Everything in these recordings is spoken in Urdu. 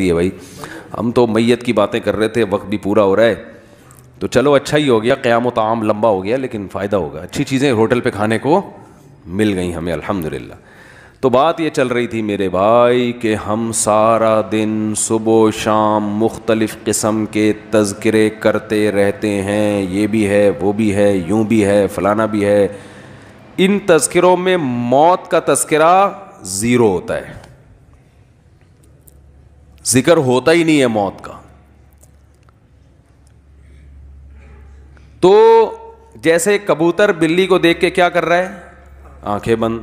ہے بھائی. ہم تو میت کی باتیں کر رہے تھے, وقت بھی پورا ہو رہا ہے, تو چلو اچھا ہی ہو گیا, قیام و طعام لمبا ہو گیا لیکن فائدہ ہوگا, اچھی چیزیں ہوٹل پہ کھانے کو مل گئیں ہمیں الحمدللہ. تو بات یہ چل رہی تھی میرے بھائی کہ ہم سارا دن صبح و شام مختلف قسم کے تذکرے کرتے رہتے ہیں, یہ بھی ہے وہ بھی ہے یوں بھی ہے فلانا بھی ہے. ان تذکروں میں موت کا تذکرہ زیرو ہوتا ہے, ذکر ہوتا ہی نہیں ہے موت کا. تو جیسے کبوتر بلی کو دیکھ کے کیا کر رہا ہے, آنکھیں بند,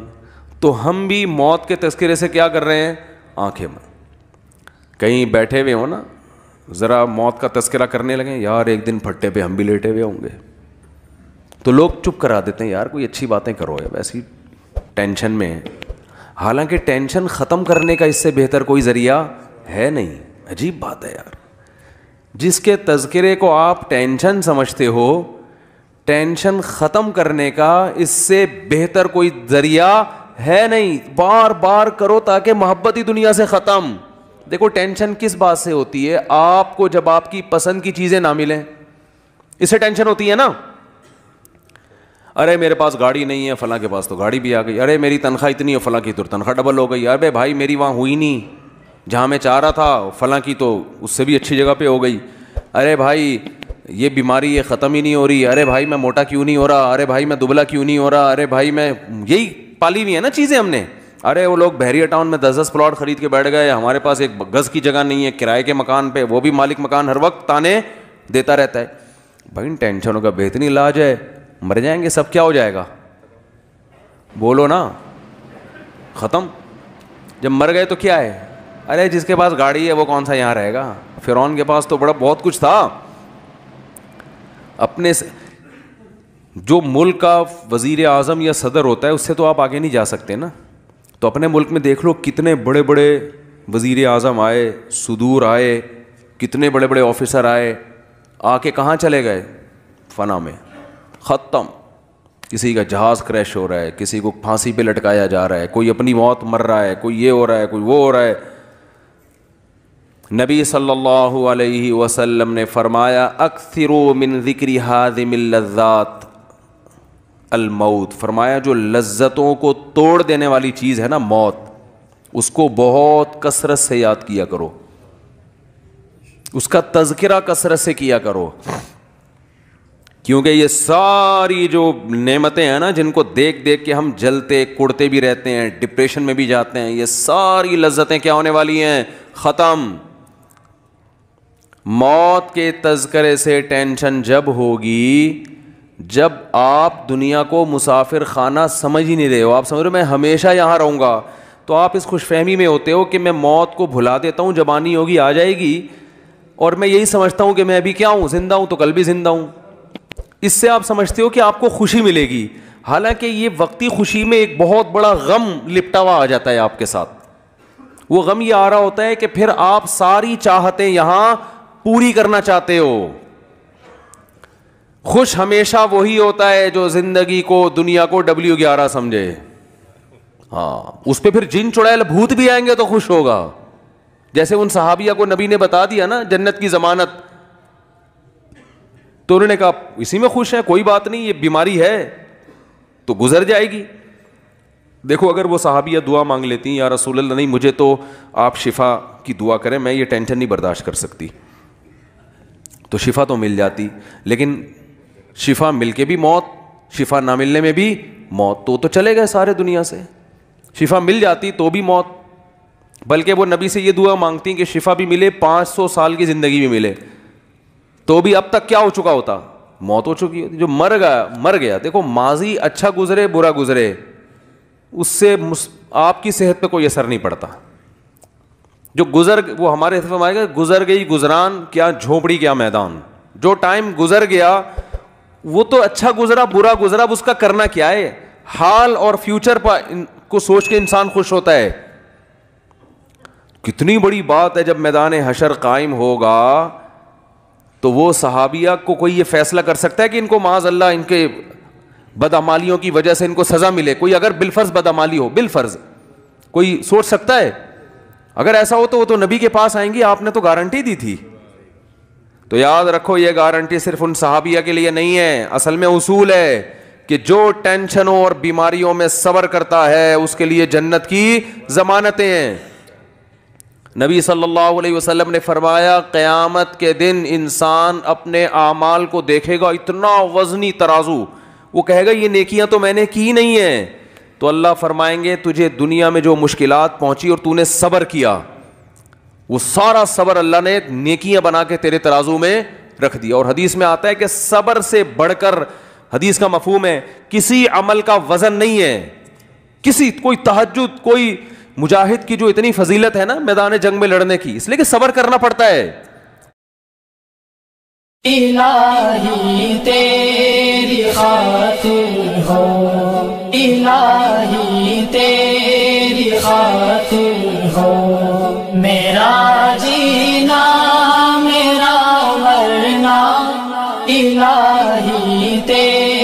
تو ہم بھی موت کے تذکرے سے کیا کر رہے ہیں, آنکھیں بند. کہیں بیٹھے ہوئے ہوں نا, ذرا موت کا تذکرہ کرنے لگیں, یار ایک دن پھٹے پہ ہم بھی لیٹے ہوئے ہوں گے, تو لوگ چپ کرا دیتے ہیں, یار کوئی اچھی باتیں کرو, یا ویسی ٹینشن میں ہے. حالانکہ ٹینشن ختم کرنے کا اس سے بہتر کوئی ذریعہ ہے نہیں. عجیب بات ہے یار, جس کے تذکرے کو آپ ٹینشن سمجھتے ہو, ٹینشن ختم کرنے کا اس سے بہتر کوئی ذریعہ ہے نہیں. بار بار کرو تاکہ محبت ہی دنیا سے ختم. دیکھو ٹینشن کس بات سے ہوتی ہے, آپ کو جب آپ کی پسند کی چیزیں نہ ملیں, اس سے ٹینشن ہوتی ہے نا. ارے میرے پاس گاڑی نہیں ہے, فلاں کے پاس تو گاڑی بھی آ گئی. ارے میری تنخواہ اتنی ہے, فلاں کی تو تنخواہ ڈبل ہو گئی. ارے بھائی میری وہاں ہوئی نہیں جہاں میں چاہ رہا تھا, فلاں کی تو اس سے بھی اچھی جگہ پہ ہو گئی. ارے بھائی یہ بیماری یہ ختم ہی نہیں ہو رہی. ارے بھائی میں موٹا کیوں نہیں ہو رہا. ارے بھائی میں دبلا کیوں نہیں ہو رہا. ارے بھائی میں, یہی پالی ہوئی ہے نا چیزیں ہم نے. ارے وہ لوگ بحریہ ٹاؤن میں 10 پلاٹ خرید کے بیٹھ گئے, ہمارے پاس ایک گز کی جگہ نہیں ہے, کرائے کے مکان پہ, وہ بھی مالک مکان ہر وقت تانے دیتا رہتا ہے. بھائی ان ٹینشنوں کا بہترین علاج ہے, مر جائیں گے سب, کیا ہو جائے گا, بولو نا, ختم. جب مر گئے تو کیا ہے, ارے جس کے پاس گاڑی ہے وہ کون سا یہاں رہے گا. فرعون کے پاس تو بڑا بہت کچھ تھا. اپنے جو ملک کا وزیر اعظم یا صدر ہوتا ہے اس سے تو آپ آگے نہیں جا سکتے نا. تو اپنے ملک میں دیکھ لو کتنے بڑے بڑے وزیر اعظم آئے, صدور آئے, کتنے بڑے بڑے آفیسر آئے, آ کے کہاں چلے گئے, فنا میں, ختم. کسی کا جہاز کریش ہو رہا ہے, کسی کو پھانسی پہ لٹکایا جا رہا ہے, کوئی اپنی موت مر رہا ہے, کوئی یہ ہو رہا ہے, کوئی وہ ہو رہا ہے. نبی صلی اللہ علیہ وسلم نے فرمایا اکثروا من ذکر ہاذم اللذات الموت. فرمایا جو لذتوں کو توڑ دینے والی چیز ہے نا موت, اس کو بہت کثرت سے یاد کیا کرو, اس کا تذکرہ کثرت سے کیا کرو. کیونکہ یہ ساری جو نعمتیں ہیں نا جن کو دیکھ دیکھ کے ہم جلتے کڑتے بھی رہتے ہیں, ڈپریشن میں بھی جاتے ہیں, یہ ساری لذتیں کیا ہونے والی ہیں, ختم. موت کے تذکرے سے ٹینشن جب ہوگی جب آپ دنیا کو مسافر خانہ سمجھ ہی نہیں رہے ہو, آپ سمجھ رہے ہو میں ہمیشہ یہاں رہوں گا, تو آپ اس خوش فہمی میں ہوتے ہو کہ میں موت کو بھلا دیتا ہوں, جب آنی ہوگی آ جائے گی, اور میں یہی سمجھتا ہوں کہ میں ابھی کیا ہوں, زندہ ہوں تو کل بھی زندہ ہوں. اس سے آپ سمجھتے ہو کہ آپ کو خوشی ملے گی, حالانکہ یہ وقتی خوشی میں ایک بہت بڑا غم لپٹا ہوا آ جاتا ہے آپ کے ساتھ. وہ غم یہ آ رہا ہوتا ہے کہ پھر آپ ساری چاہتیں یہاں پوری کرنا چاہتے ہو. خوش ہمیشہ وہی ہوتا ہے جو زندگی کو دنیا کو W11 سمجھے. ہاں اس پہ پھر جن چڑیل بھوت بھی آئیں گے تو خوش ہوگا. جیسے ان صحابیہ کو نبی نے بتا دیا نا جنت کی ضمانت, تو انہوں نے کہا اسی میں خوش ہیں, کوئی بات نہیں, یہ بیماری ہے تو گزر جائے گی. دیکھو اگر وہ صحابیہ دعا مانگ لیتی یا رسول اللہ نہیں مجھے تو آپ شفا کی دعا کریں, میں یہ ٹینشن نہیں برداشت کر سکتی, تو شفا تو مل جاتی. لیکن شفا مل کے بھی موت, شفا نہ ملنے میں بھی موت, تو چلے گئے سارے دنیا سے. شفا مل جاتی تو بھی موت, بلکہ وہ نبی سے یہ دعا مانگتی کہ شفا بھی ملے, 500 سال کی زندگی بھی ملے, تو بھی اب تک کیا ہو چکا ہوتا, موت ہو چکی ہوتی. جو مر گیا. دیکھو ماضی اچھا گزرے برا گزرے اس سے آپ کی صحت پہ کوئی اثر نہیں پڑتا. جو وہ ہمارے حضرت فرمائے گا گزر گئی گزران کیا جھونپڑی کیا میدان. جو ٹائم گزر گیا وہ تو اچھا گزرا برا گزرا, اب اس کا کرنا کیا ہے. حال اور فیوچر کو سوچ کے انسان خوش ہوتا ہے. کتنی بڑی بات ہے جب میدان حشر قائم ہوگا تو وہ صحابیہ کو کوئی یہ فیصلہ کر سکتا ہے کہ ان کو معاذ اللہ ان کے بدعمالیوں کی وجہ سے ان کو سزا ملے. کوئی اگر بالفرض بدعمالی ہو, بالفرض کوئی سوچ سکتا ہے؟ اگر ایسا ہو تو وہ تو نبی کے پاس آئیں گی, آپ نے تو گارنٹی دی تھی. تو یاد رکھو یہ گارنٹی صرف ان صحابیہ کے لیے نہیں ہے, اصل میں اصول ہے کہ جو ٹینشنوں اور بیماریوں میں صبر کرتا ہے اس کے لیے جنت کی ضمانتیں ہیں. نبی صلی اللہ علیہ وسلم نے فرمایا قیامت کے دن انسان اپنے اعمال کو دیکھے گا, اتنا وزنی ترازو, وہ کہے گا یہ نیکیاں تو میں نے کی نہیں ہیں. تو اللہ فرمائیں گے تجھے دنیا میں جو مشکلات پہنچی اور تو نے صبر کیا, وہ سارا صبر اللہ نے نیکیاں بنا کے تیرے ترازو میں رکھ دیا. اور حدیث میں آتا ہے کہ صبر سے بڑھ کر, حدیث کا مفہوم ہے, کسی عمل کا وزن نہیں ہے. کوئی تہجد, کوئی مجاہد کی جو اتنی فضیلت ہے نا میدان جنگ میں لڑنے کی, اس لیے کہ صبر کرنا پڑتا ہے. الہی تیری خاطر ہو, الہی تیری خاطر ہو, میرا جینا میرا مرنا الہی تیری